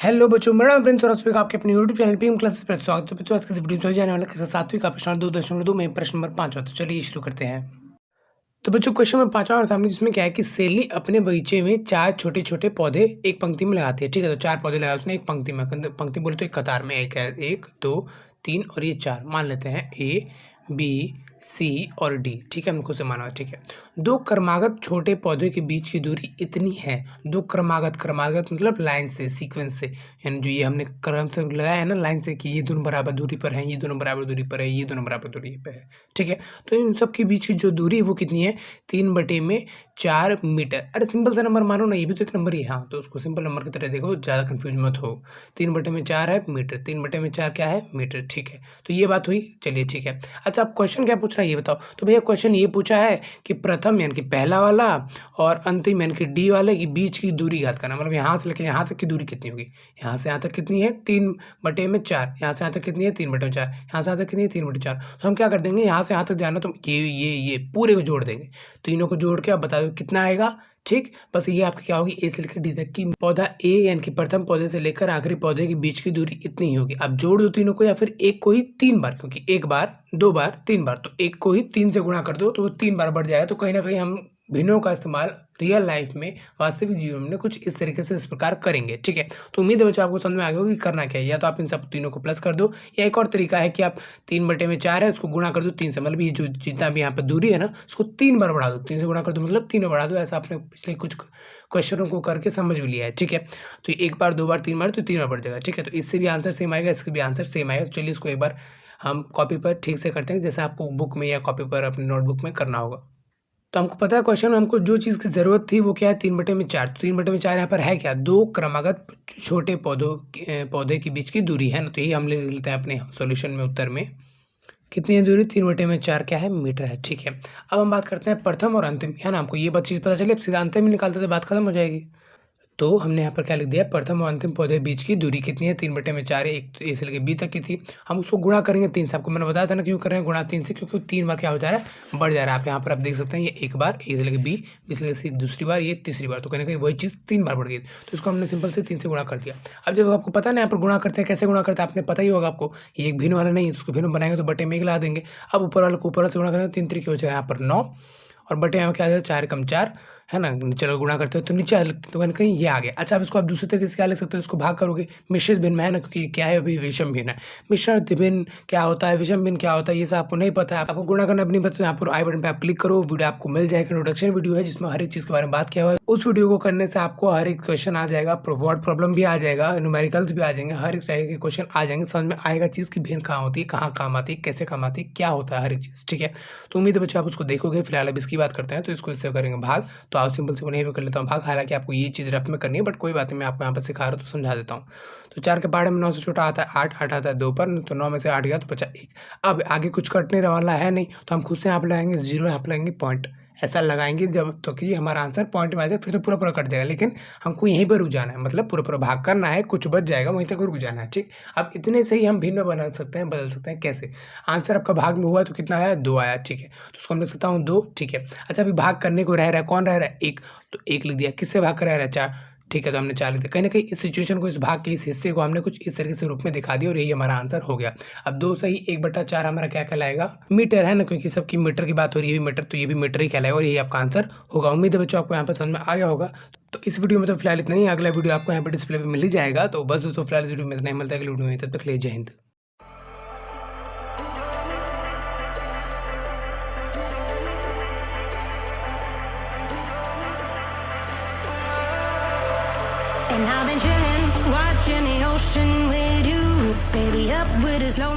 Hello बच्चों, मेरा नाम प्रिंस और आप सभी का आपके अपने यूट्यूब चैनल पीएम क्लासेस पर स्वागत है। बच्चों, आज की इस वीडियो में समझ जाने वाला कक्षा 7वीं का प्रश्न 2.2 में प्रश्न नंबर 5 है। तो चलिए शुरू करते हैं। तो बच्चों, क्वेश्चन नंबर 5 और सामने जिसमें क्या है कि सेली अपने बगीचे में 4 छोटे-छोटे पौधे एक पंक्ति में लगाती है। ठीक है, तो 4 पौधे लगाए उसने एक पंक्ति में। पंक्ति बोले तो एक कतार में, एक है 1, 2, 3 और ये 4 मान लेते हैं ए, बी, सी और डी। ठीक है, हमने खुद से माना। ठीक है, 2 क्रमागत छोटे पौधे के बीच की दूरी इतनी है। 2 क्रमागत मतलब लाइन से, सीक्वेंस से, यानी जो ये हमने क्रम से लगाया है ना लाइन से कि ये दोनों बराबर दूरी पर हैं, ये दोनों बराबर दूरी पर है, ये दोनों बराबर दूरी पे है। ठीक है, तो इन सब के बीच की जो दूरी है वो कितनी है? 3/4 मीटर। अरे सिंपल सा नंबर मानो ना, ये भी तो एक नंबर ही है। हाँ, तो उसको सिंपल नंबर की तरह देखो, ज़्यादा कंफ्यूज मत हो। 3/4 है मीटर, 3/4 क्या है? मीटर। ठीक है, तो ये बात हुई। चलिए ठीक है। अच्छा, अब क्वेश्चन क्या पूछ रहा है ये बताओ। तो भैया क्वेश्चन ये पूछा है कि प्रथम यानी कि पहला वाला और अंतिम यानी कि डी वाले के बीच की दूरी ज्ञात करना। मतलब यहाँ से लेकर यहाँ तक की दूरी कितनी होगी? यहाँ से यहाँ तक कितनी है? 3/4। यहाँ से यहाँ तक कितनी है? 3/4। यहाँ से यहाँ तक कितनी है? 3/4। तो हम क्या कर देंगे, यहाँ से यहाँ तक जाना तो ये पूरे को जोड़ देंगे। तीनों को जोड़ के आप बता दो कितना आएगा। ठीक, बस ये आपकी क्या होगी? ए से लेकर डी तक की पौधा ए यानी कि प्रथम पौधे से लेकर आखिरी पौधे के बीच की दूरी इतनी ही होगी। अब जोड़ दो तीनों को, या फिर एक को ही 3 बार, क्योंकि 1 बार 2 बार 3 बार, तो एक को ही 3 से गुणा कर दो तो वो 3 बार बढ़ जाएगा। तो कहीं ना कहीं हम भिन्नों का इस्तेमाल रियल लाइफ में, वास्तविक जीवन में कुछ इस तरीके से इस प्रकार करेंगे। ठीक है, तो उम्मीद है बच्चों आपको समझ में आ गया होगा कि करना क्या है। या तो आप इन सब तीनों को प्लस कर दो, या एक और तरीका है कि आप 3/4 है उसको गुणा कर दो 3 से। मतलब ये जो जितना भी यहाँ पे दूरी है ना उसको 3 बार बढ़ा दो। 3 से गुणा कर दो मतलब 3 बार बढ़ा दो। ऐसा आपने पिछले कुछ क्वेश्चनों को करके समझ भी लिया है। ठीक है, तो 1 बार 2 बार 3 बार तो 3 बार बढ़ जाएगा। ठीक है, तो इससे भी आंसर सेम आएगा, इसके भी आंसर सेम आएगा। तो चलिए इसको एक बार हम कॉपी पर ठीक से करते हैं, जैसे आपको बुक में या कॉपी पर अपने नोटबुक में करना होगा। तो हमको पता है क्वेश्चन में हमको जो चीज़ की ज़रूरत थी वो क्या है? 3/4। तो 3/4 यहाँ पर है क्या? 2 क्रमागत छोटे पौधे के बीच की दूरी है ना। तो यही हम ले लेते हैं अपने सॉल्यूशन में, उत्तर में कितनी है दूरी? 3/4 क्या है? मीटर है। ठीक है, अब हम बात करते हैं प्रथम और अंतिम, है ना। हमको ये बात चीज़ पता चली, अब सीधा अंतिम ही निकालते तो बात खत्म हो जाएगी। तो हमने यहाँ पर क्या लिख दिया? प्रथम और अंतिम पौधे बीच की दूरी कितनी है? 3/4। एक तो ए से लेकर बी तक की थी, हम उसको गुणा करेंगे 3 से। आपको मैंने बताया था ना क्यों कर रहे हैं गुणा 3 से, क्योंकि 3 बार क्या हो जा रहा है? बढ़ जा रहा है। आप यहाँ पर आप देख सकते हैं, ये एक बार ए से लेकर बी, बी से लेकर सी दूसरी बार, ये तीसरी बार, तो कहीं ना कहीं वही चीज़ 3 बार बढ़ गई। तो इसको हमने सिंपल से 3 से गुणा कर दिया। अब जब आपको पता है ना यहाँ पर गुणा करते हैं, कैसे गुणा करते हैं आपने पता ही होगा आपको। ये एक भिन्न वाला नहीं है, उसको भिन्न बनाएंगे तो बटे में 1 ला देंगे। अब ऊपर वाले को ऊपर से गुणा करेंगे 3 तरीके हो जाएगा, यहाँ पर 9 और बटे यहाँ क्या आ जाएगा? 4 कम 4, है ना। चलो गुणा करते हो तो नीचे लिखते तो कहीं कहीं ये आ गया। अच्छा, अब इसको आप दूसरे तरीके से क्या लिख सकते हो? इसको भाग करोगे मिश्रित भिन्न में, है ना, क्योंकि क्या है अभी विषम भिन्न है। मिश्रित भिन्न क्या होता है, विषम भिन्न क्या होता है, ये सब आपको नहीं पता है। आपको गुणा करना भी नहीं पता, तो यहाँ पर आई बटन पे आप क्लिक करो, वीडियो आपको मिल जाएगा। इंट्रोडक्शन वीडियो है जिसमें हर एक चीज़ के बारे में बात किया हुआ है। उस वीडियो को करने से आपको हर एक क्वेश्चन आ जाएगा, वर्ड प्रॉब्लम भी आ जाएगा, न्यूमेरिकल्स भी आ जाएंगे, हर एक तरह के क्वेश्चन आ जाएंगे। समझ में आएगा चीज़ की भिन्न कहाँ होती है, कहाँ काम आती है, कैसे काम आती है, क्या होता है हर एक चीज़। ठीक है, तो उम्मीद है बच्चों आप उसको देखोगे। फिलहाल अब इसकी बात करते हैं, तो इसको इससे करेंगे भाग। तो आप सिंपल से यहीं पे कर लेता हूँ भाग। हालांकि आपको ये चीज़ रफ में करनी है, बट कोई बात नहीं, मैं आपको यहाँ पर सिखा रहा हूँ तो समझा देता हूँ। तो 4 के पहाड़े में 9 से छोटा आता है 8, 8 आता है 2 पर, तो 9 में से 8 गया तो बचा 1। अब आगे कुछ कटने वाला है नहीं, तो हम खुद से यहाँ पर लगाएंगे 0, यहाँ पर लगाएंगे पॉइंट, ऐसा लगाएंगे जब तो कि हमारा आंसर पॉइंट में आ जाए, फिर तो पूरा पूरा कट जाएगा। लेकिन हमको यहीं पर रुक जाना है, मतलब पूरा पूरा भाग करना है, कुछ बच जाएगा वहीं तक रुक जाना है। ठीक, अब इतने से ही हम भिन्न बना सकते हैं, बदल सकते हैं। कैसे? आंसर आपका भाग में हुआ तो कितना आया? 2 आया। ठीक है, तो उसको हम लिख सकता हूँ 2। ठीक है, अच्छा अभी भाग करने को रह रहा है, कौन रह रहा है? 1, तो 1 लिख दिया। किससे भाग कर रह रहा है? 4। ठीक है, तो हमने 4 लिख दिया। कहीं ना कहीं इस सिचुएशन को, इस भाग के इस हिस्से को हमने कुछ इस तरीके से रूप में दिखा दिया और यही हमारा आंसर हो गया। अब 2 सही 1/4 हमारा क्या कहलाएगा? मीटर, है ना, क्योंकि सबकी मीटर की बात हो रही है, मीटर, तो ये भी मीटर ही कहलाएगा और यही आपका आंसर होगा। उम्मीद है बच्चों आपको यहाँ पर समझ में आ गया होगा। तो इस वीडियो में तो फिलहाल इतना ही, अगला वीडियो आपको यहाँ पर डिस्प्ले पर मिल ही जाएगा। तो बस दोस्तों फिलहाल इस वीडियो में इतना ही, मिलता है अगले वीडियो में, तब तक के लिए जय Hind. And I've been chilling, watching the ocean with you, baby, up with a slow